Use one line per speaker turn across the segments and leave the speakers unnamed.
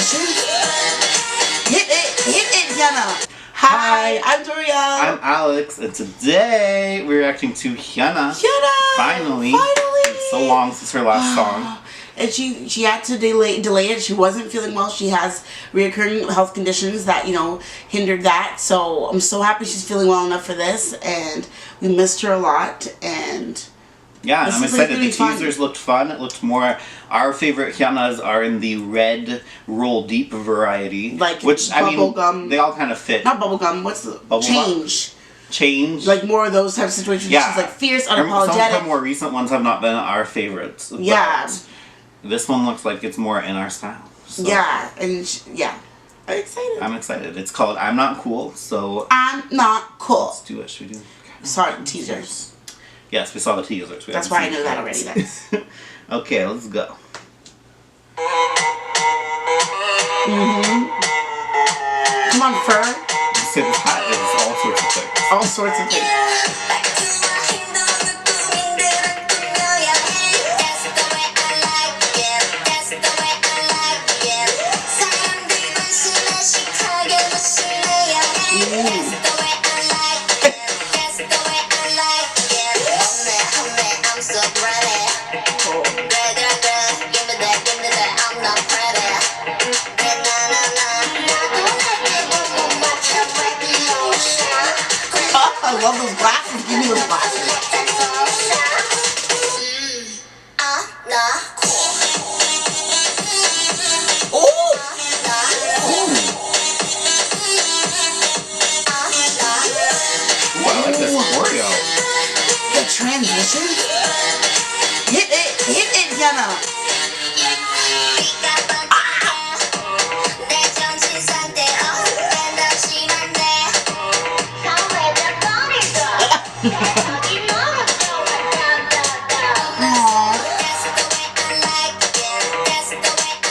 transitions. Hit it, HyunA. Hi, I'm Doria.
I'm Alex, and today we're reacting to HyunA. Finally. It's so long since her last song.
And she had to delay it. She wasn't feeling well. She has reoccurring health conditions that, hindered that. So I'm so happy she's feeling well enough for this. And we missed her a lot. And
yeah, I'm excited. The teasers looked fun. It looked more... Our favorite HyunAs are in the red roll deep variety.
Like
which,
bubblegum.
They all kind of fit.
Not bubblegum. What's the... Change.
Change.
Like more of those types of situations.
Yeah.
She's like fierce, unapologetic.
Some of her more recent ones have not been our favorites.
Yeah.
This one looks like it's more in our style. So.
Yeah, and I'm excited.
I'm excited. It's called I'm Not Cool, so...
I'm Not Cool.
Let's do it. Should we do it? Okay.
Sorry, teasers.
Yes, we saw the teasers.
That's why I know that already, guys.
Okay, let's go.
Come on, Fur.
You said this hat is all sorts of things.
All sorts of things. I love those glasses. Give me those glasses. Oh!
Ooh, I like this choreo.
The transitions? Hit it, HyunA.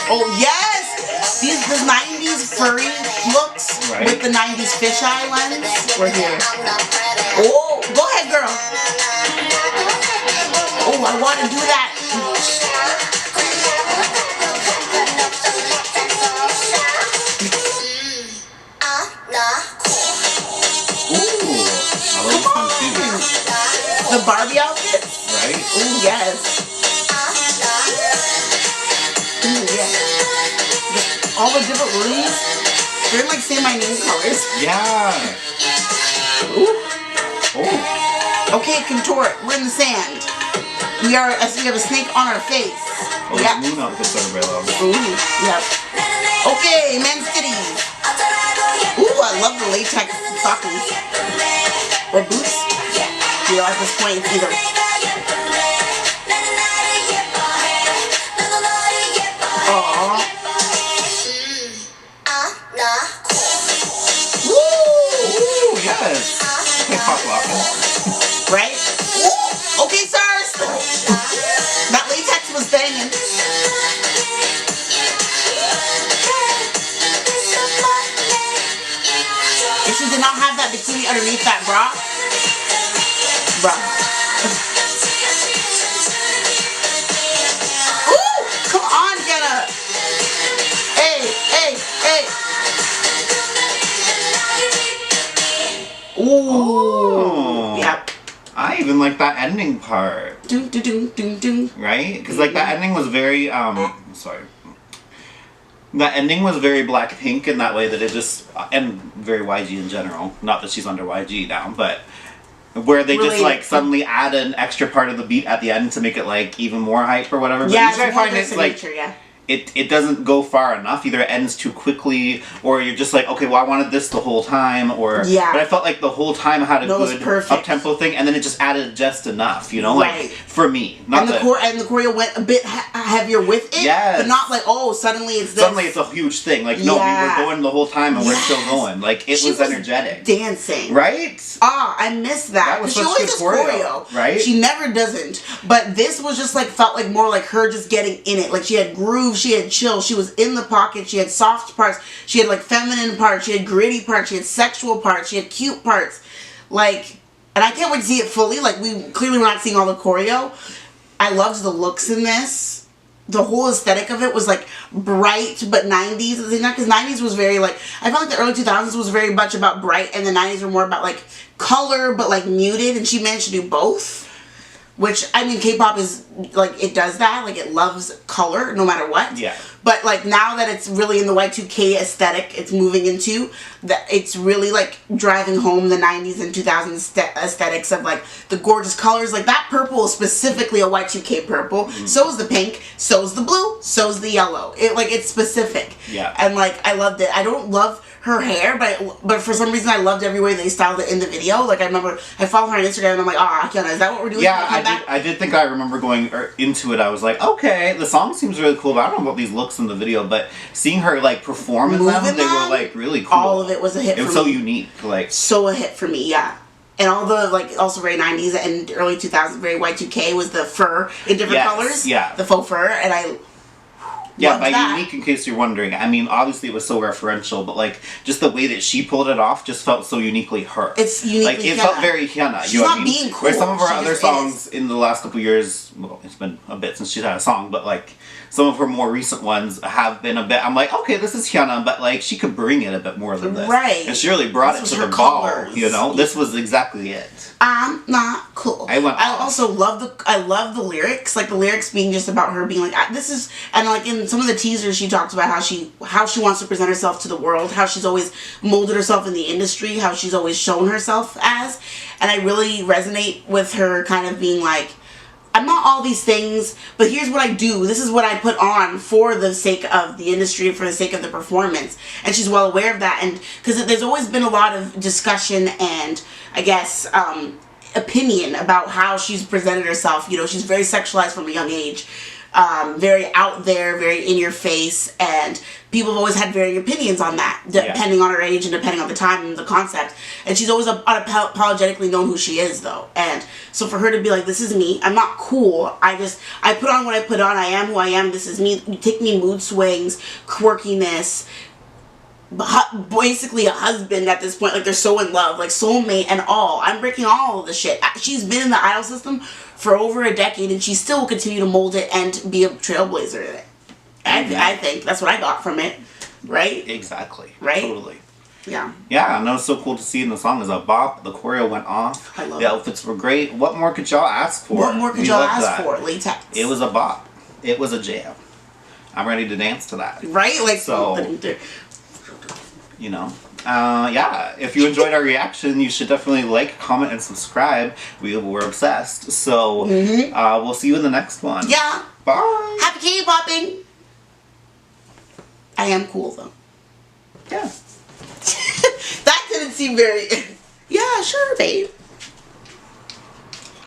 Oh yes! The 90s furry looks with the 90s fisheye lens. We're here. Oh, go ahead, girl. Oh, I want to do that.
Ooh, I love this one too.
The Barbie outfits?
Right?
Oh, yes. All the different rooms, they're in like Say My Name colors.
Yeah.
Ooh.
Oh.
Okay, contort. We're in the sand. We have a snake on our face.
Oh, yeah. Moon outfits are very long.
Ooh, yep. Okay, men's titties. Ooh, I love the latex stockings. Or boots. At this point, it's either. Aww.
Ooh, yes. Okay, pop locking.
Right? Ooh, okay, sirs. That latex was banging. If she did not have that bikini underneath that bra, bruh. Ooh, come on, HyunA. Hey. Ooh.
Oh.
Yep.
I even like that ending part.
Doom.
Right? Because like that ending was very sorry. That ending was very Blackpink in that way that it just, and very YG in general. Not that she's under YG now, but where they just like suddenly add an extra part of the beat at the end to make it like even more hype or whatever. But
yeah,
usually I find it's like it doesn't go far enough. Either it ends too quickly, or you're just like, okay, well, I wanted this the whole time, or but I felt like the whole time had a good up-tempo thing, and then it just added just enough, like for me. Not
and the choreo went a bit heavier with it, but not like suddenly it's this.
Suddenly it's a huge thing. Like no, we were going the whole time and we're still going. Like it was energetic,
dancing,
right?
I missed that.
That was
she always does choreo,
right?
She never doesn't, but this was just like felt like more like her just getting in it. Like she had groove, she had chill, she was in the pocket, she had soft parts, she had like feminine parts, she had gritty parts, she had sexual parts, she had cute parts, like, and I can't wait to see it fully. Like we clearly were not seeing all the choreo. I loved the looks in this. The whole aesthetic of it was like bright but 90s, because 90s was very like, I felt like the early 2000s was very much about bright, and the 90s were more about like color but like muted, and she managed to do both. Which, I mean, K-pop is, like, it does that. Like, it loves color, no matter what.
Yeah.
But, like, now that it's really in the Y2K aesthetic it's moving into, that it's really, like, driving home the 90s and 2000s aesthetics of, like, the gorgeous colors. Like, that purple is specifically a Y2K purple. So is the pink. So is the blue. So is the yellow. It's specific.
Yeah.
And, like, I loved it. I don't love her hair, but for some reason I loved every way they styled it in the video. Like, I remember I follow her on Instagram and I'm like, HyunA, is that what we're doing?
Yeah, I did think I remember going into it. I was like, okay, the song seems really cool, but I don't know about these looks in the video. But seeing her like perform in them, they were like really cool.
All of it was a hit.
It was so unique, like
so a hit for me. Yeah. And all the, like, also very 90s and early 2000s, very Y2K was the fur in different colors.
Yeah.
The faux fur, and I.
Yeah, by unique, in case you're wondering, I mean, obviously it was so referential, but, like, just the way that she pulled it off just felt so uniquely her.
It's uniquely
Like, it felt very HyunA.
She's not being cool.
Where some of her
She
other
just
songs in the last couple years, well, it's been a bit since she's had a song, but, like, some of her more recent ones have been a bit, I'm like, okay, this is HyunA, but, like, she could bring it a bit more than this.
Right.
And she really brought it to the ball, you know? This was exactly it.
I'm not cool.
I
also love the lyrics, like the lyrics being just about her being like, this is, and like in some of the teasers she talks about how she wants to present herself to the world, how she's always molded herself in the industry, how she's always shown herself as, and I really resonate with her kind of being like, I'm not all these things, but here's what I do. This is what I put on for the sake of the industry, for the sake of the performance. And she's well aware of that. And because there's always been a lot of discussion and, I guess, opinion about how she's presented herself. You know, she's very sexualized from a young age. Very out there, very in your face, and people have always had varying opinions on that, depending on her age and depending on the time and the concept. And she's always unapologetically known who she is, though. And so for her to be like, this is me, I'm not cool, I put on what I put on, I am who I am, this is me, you take me mood swings, quirkiness, basically a husband at this point, like they're so in love, like soulmate and all. I'm breaking all of the shit. She's been in the idol system for over a decade and she still will continue to mold it and be a trailblazer in it. I think that's what I got from it, right?
Exactly.
Right?
Totally.
Yeah.
Yeah, and that was so cool to see in the song as a bop. The choreo went off.
I love
the outfits were great. What more could y'all ask for?
What more could y'all ask for? Latex.
It was a bop. It was a jam. I'm ready to dance to that.
Right? Like,
so, you know. Yeah, if you enjoyed our reaction, you should definitely like, comment, and subscribe. We're obsessed. So, we'll see you in the next one.
Yeah.
Bye.
Happy K-popping. I am cool, though.
Yeah.
That didn't seem very... Yeah, sure, babe.